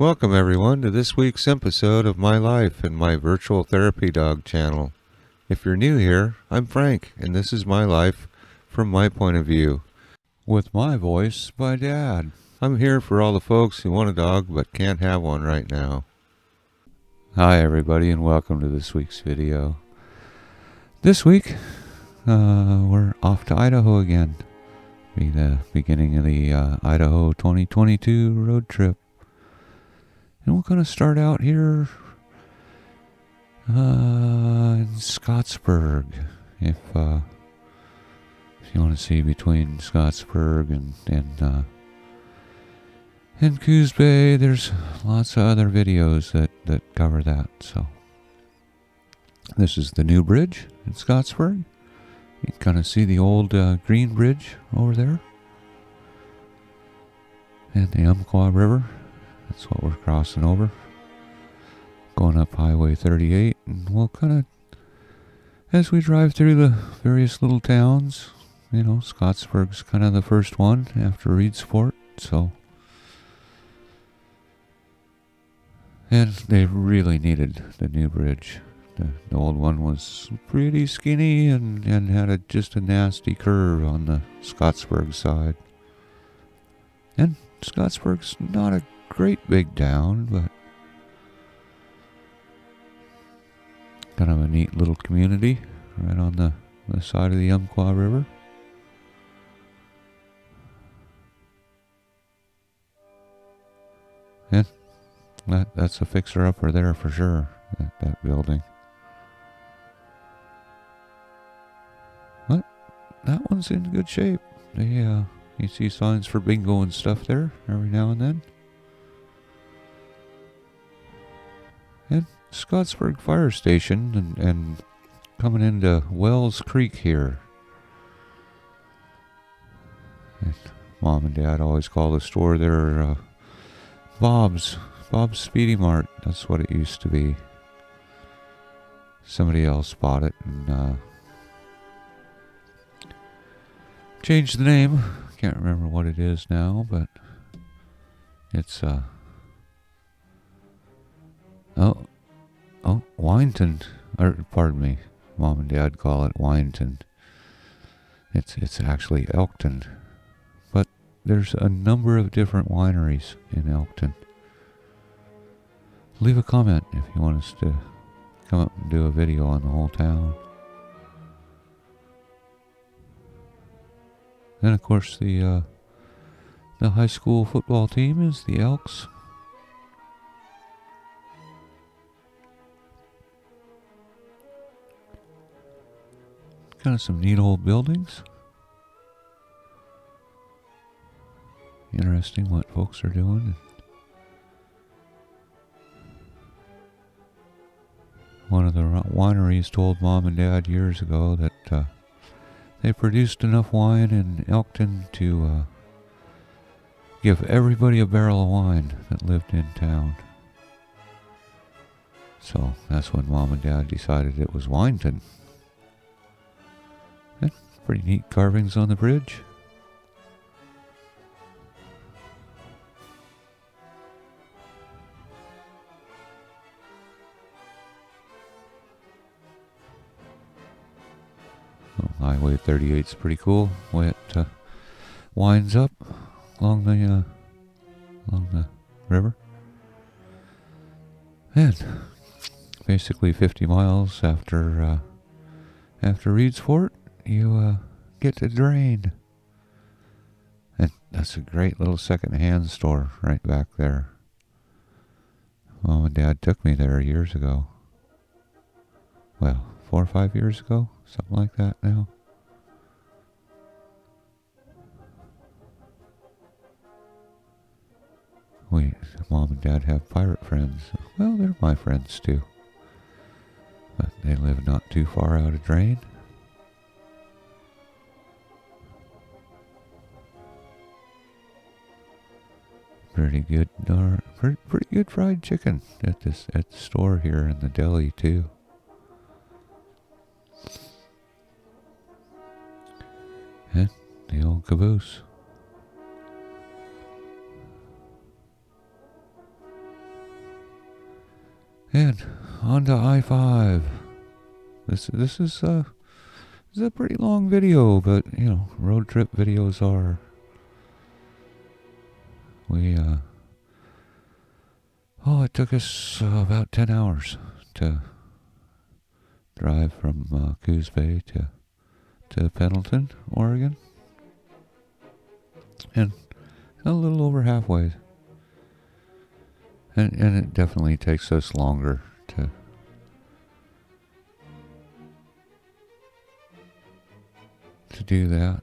Welcome everyone to this week's episode of My Life and my virtual therapy dog channel. If you're new here, I'm Frank, and this is my life from my point of view. With my voice by Dad. I'm here for all the folks who want a dog but can't have one right now. Hi everybody and welcome to this week's video. This week, we're off to Idaho again. Be the beginning of the Idaho 2022 road trip. And we're going to start out here in Scottsburg. If you want to see between Scottsburg and Coos Bay, there's lots of other videos that cover that. So this is the new bridge in Scottsburg. You can kind of see the old green bridge over there. And the Umpqua River. That's what we're crossing over. Going up Highway 38. And we'll kind of, as we drive through the various little towns, you know, Scottsburg's kind of the first one after Reedsport. So, and they really needed the new bridge. The old one was pretty skinny and had just a nasty curve on the Scottsburg side. And Scottsburg's not a great big town, but kind of a neat little community right on the side of the Umpqua River. And that's a fixer-upper there for sure, that building. But that one's in good shape. You see signs for bingo and stuff there every now and then. And Scottsburg Fire Station and coming into Wells Creek here. And Mom and Dad always call the store there Bob's Speedy Mart. That's what it used to be. Somebody else bought it and changed the name. Can't remember what it is now, but it's Winton, or pardon me, Mom and Dad call it Winton. It's actually Elkton, but there's a number of different wineries in Elkton. Leave a comment if you want us to come up and do a video on the whole town. And of course the high school football team is the Elks. Kind of some neat old buildings. Interesting what folks are doing. One of the wineries told Mom and Dad years ago that they produced enough wine in Elkton to give everybody a barrel of wine that lived in town. So that's when Mom and Dad decided it was Winton. Pretty neat carvings on the bridge. Well, Highway 38 is pretty cool. Way it winds up along the river. And basically 50 miles after Reedsport, you get to Drain. And that's a great little second-hand store right back there. Mom and Dad took me there years ago. Well, 4 or 5 years ago, something like that now. Mom and Dad have pirate friends. Well, they're my friends too. But they live not too far out of Drain. Pretty good fried chicken at the store here in the deli too. And the old caboose. And on to I-5. This is a pretty long video, but road trip videos are. It took us about 10 hours to drive from Coos Bay to Pendleton, Oregon. And a little over halfway. And it definitely takes us longer to do that.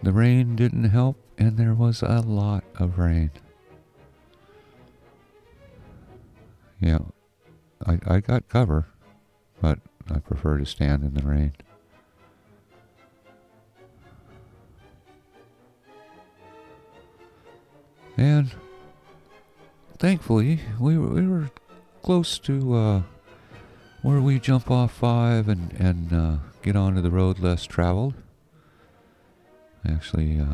The rain didn't help, and there was a lot of rain. Yeah, I got cover, but I prefer to stand in the rain. And thankfully, we were close to where we jump off 5 and get onto the road less traveled. I actually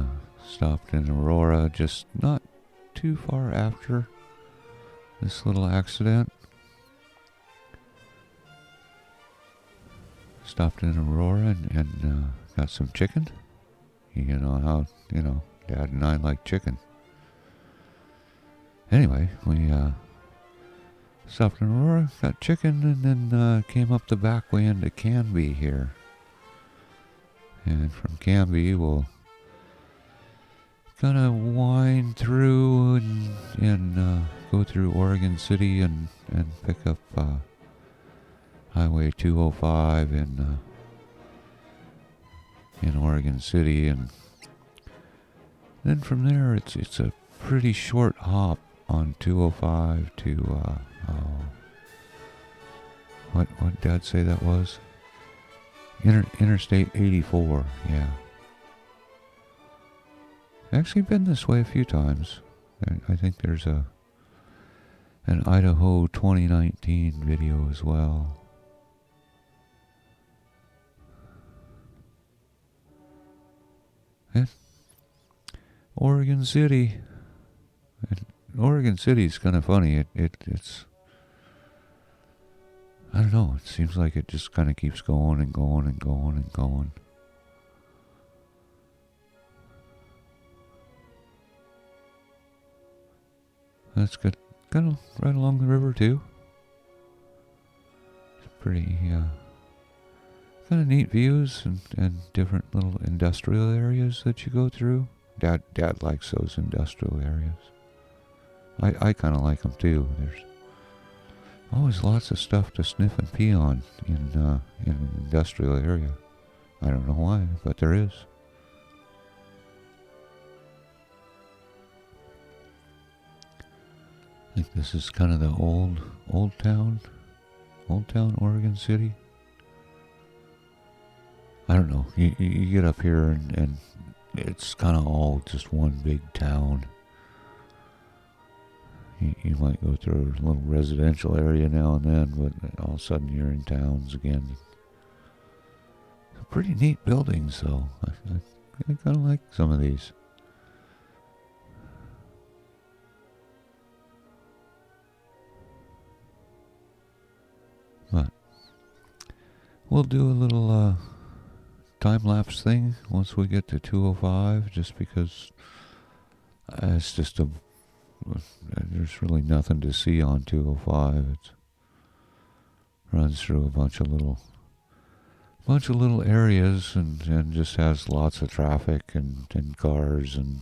stopped in Aurora just not too far after this little accident. Stopped in Aurora and got some chicken. You know how, Dad and I like chicken. Anyway, we stopped in Aurora, got chicken, and then came up the back way into Canby here. And from Canby, we'll kind of wind through and go through Oregon City and pick up Highway 205 in Oregon City, and then from there it's a pretty short hop on 205 to what Dad say that was? Interstate 84, yeah. Actually been this way a few times. I think there's an Idaho 2019 video as well. And Oregon City. Oregon City is kind of funny. It's I don't know. It seems like it just kind of keeps going and going and going and going. That's good. Kind of right along the river too. It's pretty kind of neat views and different little industrial areas that you go through. Dad likes those industrial areas. I kind of like them too. There's always lots of stuff to sniff and pee on in an industrial area. I don't know why, but there is. I think this is kind of the old town, Oregon City. I don't know. You get up here and it's kind of all just one big town. You might go through a little residential area now and then, but all of a sudden you're in towns again. Pretty neat buildings, though. I kind of like some of these. But we'll do a little time-lapse thing once we get to 205, just because it's just there's really nothing to see on 205. It runs through a bunch of little areas and just has lots of traffic and cars and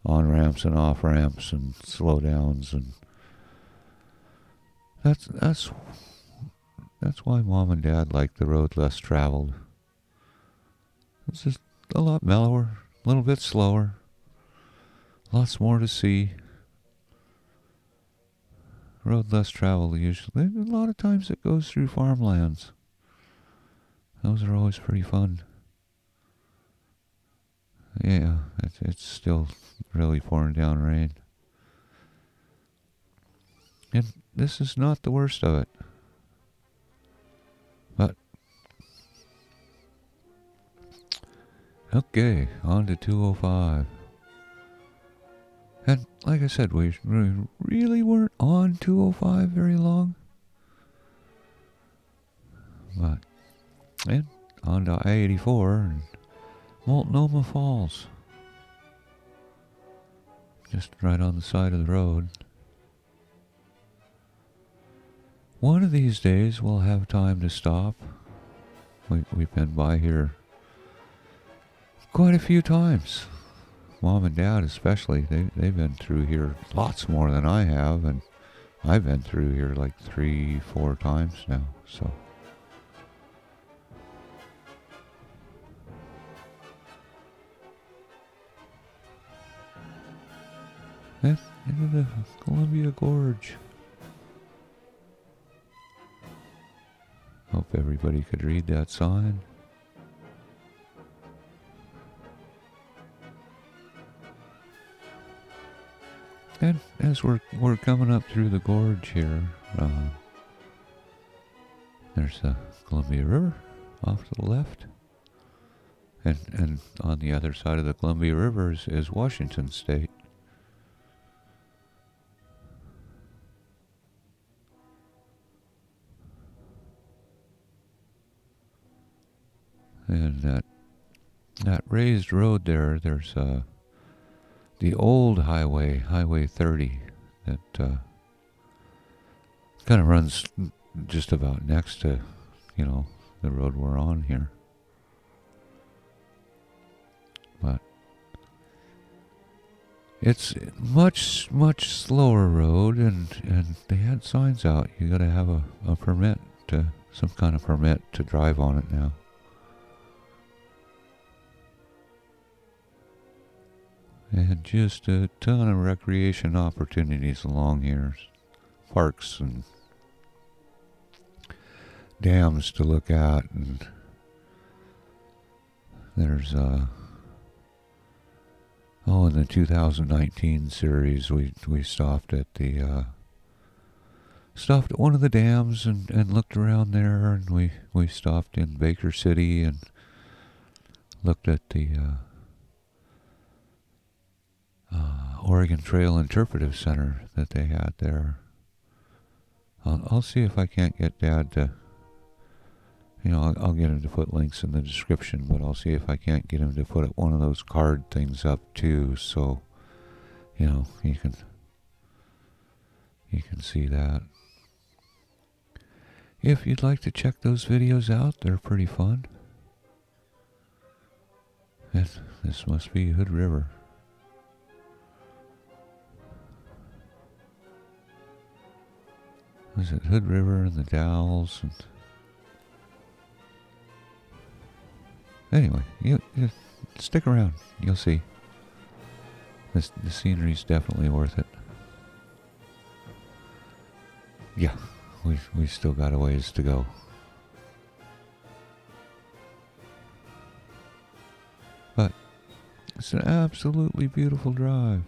on-ramps and off-ramps and slowdowns, and that's why Mom and Dad like the road less traveled. It's just a lot mellower, a little bit slower, lots more to see. Road less traveled usually. A lot of times it goes through farmlands. Those are always pretty fun. Yeah, it's still really pouring down rain. And this is not the worst of it. But okay, on to 205. And like I said, we really weren't on 205 very long. But, and on to I-84 and Multnomah Falls. Just right on the side of the road. One of these days we'll have time to stop. We've been by here quite a few times. Mom and Dad especially. They've been through here lots more than I have, and I've been through here like 3-4 times now, so. And into the Columbia Gorge. Hope everybody could read that sign. And as we're coming up through the gorge here, there's the Columbia River off to the left. And on the other side of the Columbia River is Washington State. And that raised road there's the old highway, Highway 30, that kind of runs just about next to, the road we're on here. But it's much, much slower road, and they had signs out. You gotta have a permit, some kind of permit to drive on it now. And just a ton of recreation opportunities along here. Parks and dams to look at. And there's, in the 2019 series, we stopped at one of the dams and looked around there. And we stopped in Baker City and looked at the Oregon Trail Interpretive Center that they had there. I'll see if I can't get Dad to, I'll get him to put links in the description, but I'll see if I can't get him to put one of those card things up too, so, you can see that. If you'd like to check those videos out, they're pretty fun. And this must be Hood River. Was it Hood River and the Dalles? And anyway, you stick around. You'll see. The scenery's definitely worth it. Yeah, we still got a ways to go. But it's an absolutely beautiful drive.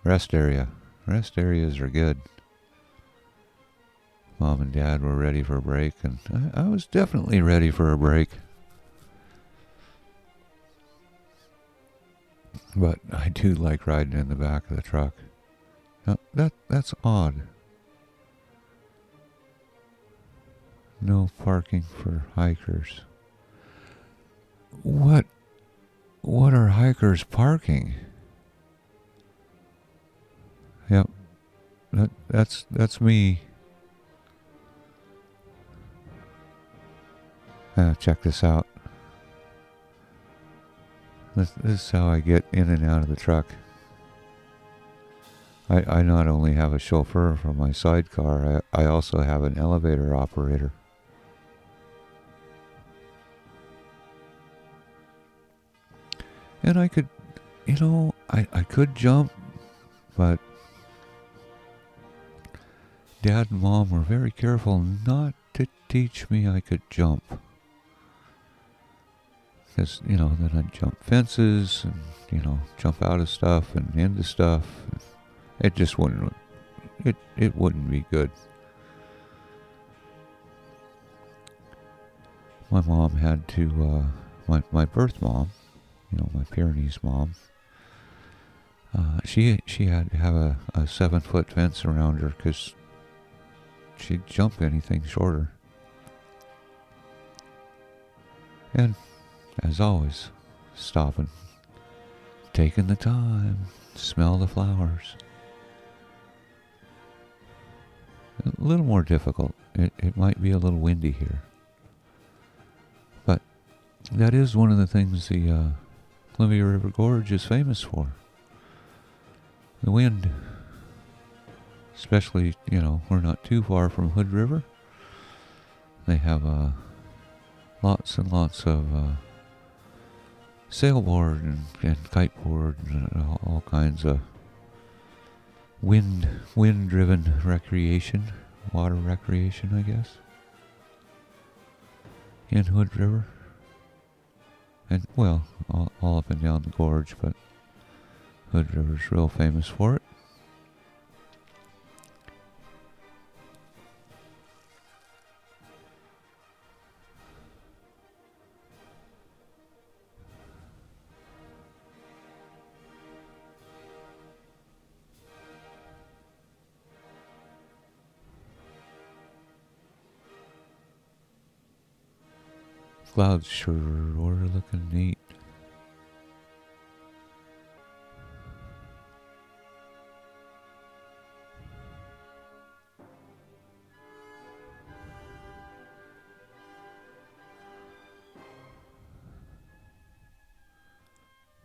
Rest area. Rest areas are good. Mom and Dad were ready for a break, and I was definitely ready for a break. But I do like riding in the back of the truck. Now, that's odd. No parking for hikers. What are hikers parking? Yep, that's me. Check this out. This is how I get in and out of the truck. I not only have a chauffeur for my sidecar, I also have an elevator operator. And I could, I could jump, but Dad and Mom were very careful not to teach me I could jump. Because, then I'd jump fences and, jump out of stuff and into stuff. It just wouldn't, it wouldn't be good. My mom had to, my birth mom, my Pyrenees mom. She had to have a 7-foot fence around her because she'd jump anything shorter. And as always, stopping, taking the time, smell the flowers. A little more difficult. It might be a little windy here. But that is one of the things the Columbia River Gorge is famous for. The wind. Especially, we're not too far from Hood River. They have lots and lots of sailboard and kiteboard and all kinds of wind-driven recreation, water recreation, I guess, in Hood River. And, well, all up and down the gorge, but Hood River's real famous for it. Clouds sure are looking neat.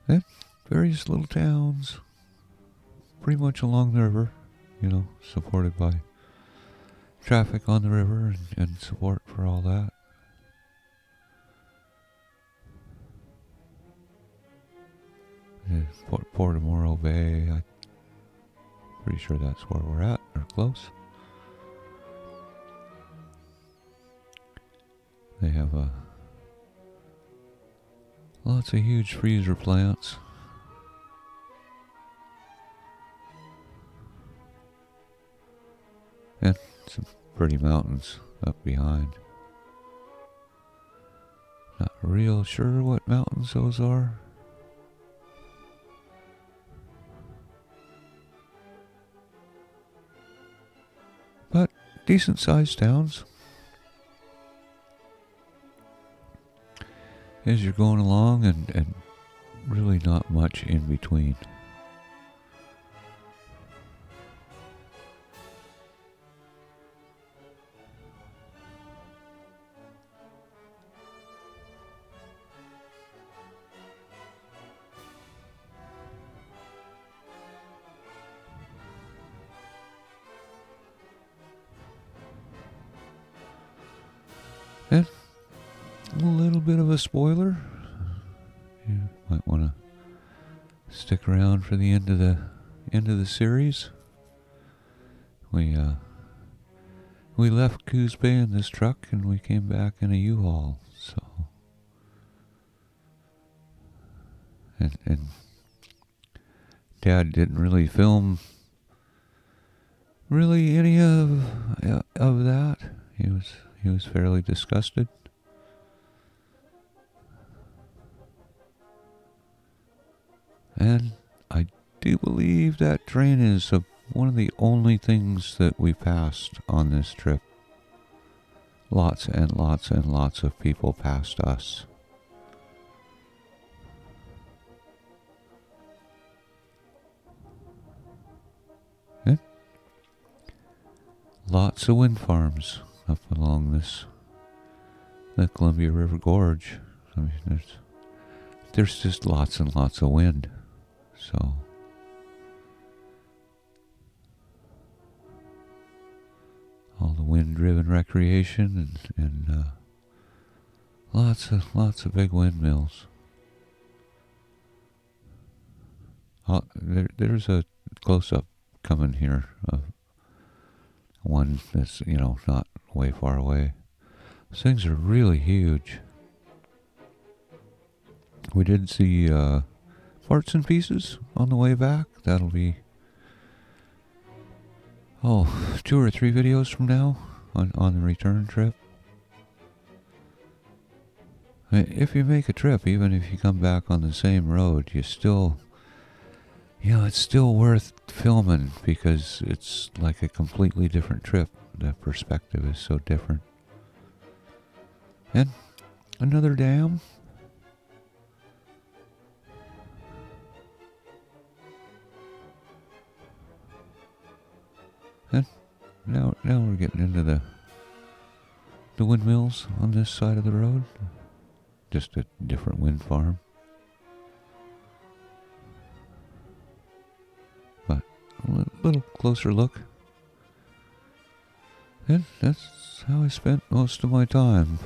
And various little towns, pretty much along the river, supported by traffic on the river and support for all that. Portimoro Bay, I'm pretty sure that's where we're at, or close. They have lots of huge freezer plants. And some pretty mountains up behind. Not real sure what mountains those are. But decent sized towns. As you're going along and really not much in between. And a little bit of a spoiler. You might want to stick around for the end of the series. We left Coos Bay in this truck and we came back in a U-Haul. So and Dad didn't really film really any of that. He was fairly disgusted. And I do believe that train is one of the only things that we passed on this trip. Lots and lots and lots of people passed us. And lots of wind farms up along the Columbia River Gorge. I mean, there's just lots and lots of wind. So all the wind-driven recreation and lots of big windmills. There's a close-up coming here of one that's not way far away. Those things are really huge. We did see parts and pieces on the way back. That'll be 2 or 3 videos from now on the return trip. If you make a trip, even if you come back on the same road, you still, it's still worth filming because it's like a completely different trip. The perspective is so different. And another dam. And now we're getting into the windmills on this side of the road. Just a different wind farm. But a little closer look. And that's how I spent most of my time.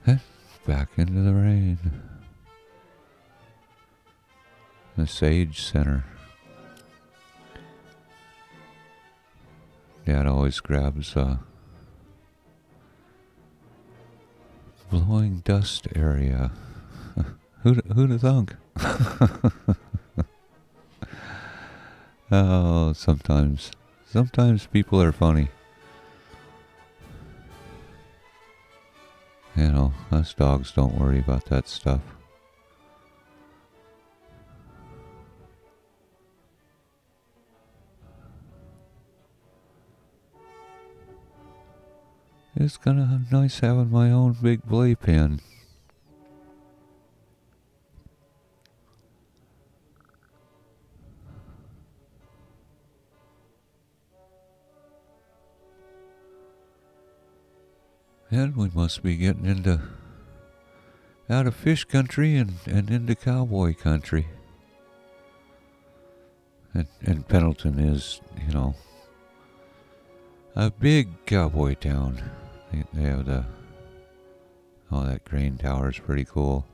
And back into the rain. The Sage Center. Dad always grabs blowing dust area. Who'd thunk? Oh, sometimes people are funny. Us dogs don't worry about that stuff. It's kind of nice having my own big play pen. And we must be getting out of fish country and into cowboy country. And Pendleton is, a big cowboy town. They have that grain tower is pretty cool.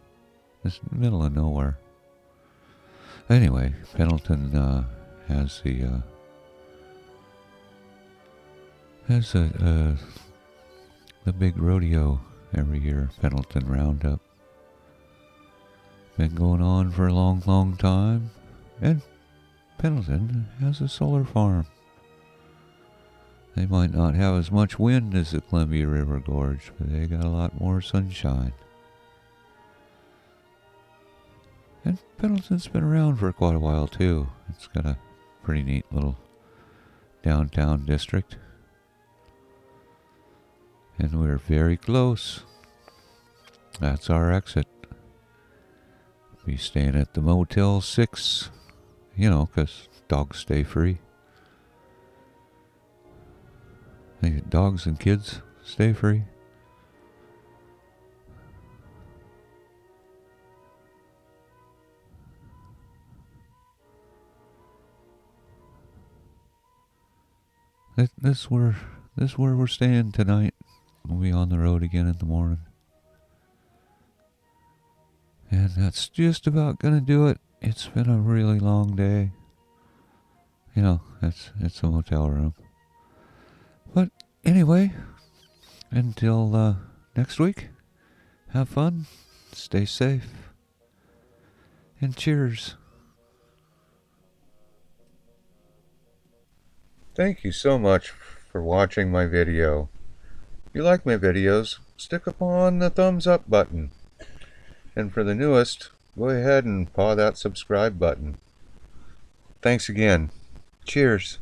It's in the middle of nowhere. Anyway, Pendleton has the big rodeo every year, Pendleton Roundup. Been going on for a long, long time. And Pendleton has a solar farm. They might not have as much wind as the Columbia River Gorge, but they got a lot more sunshine. And Pendleton's been around for quite a while too. It's got a pretty neat little downtown district. And we're very close. That's our exit. Be staying at the Motel 6, 'cause dogs stay free. Dogs and kids stay free. This where we're staying tonight. We'll be on the road again in the morning. And that's just about gonna do it. It's been a really long day. It's a motel room. But anyway, until next week, have fun, stay safe, and cheers. Thank you so much for watching my video. If you like my videos, stick upon the thumbs up button. And for the newest, go ahead and paw that subscribe button. Thanks again. Cheers.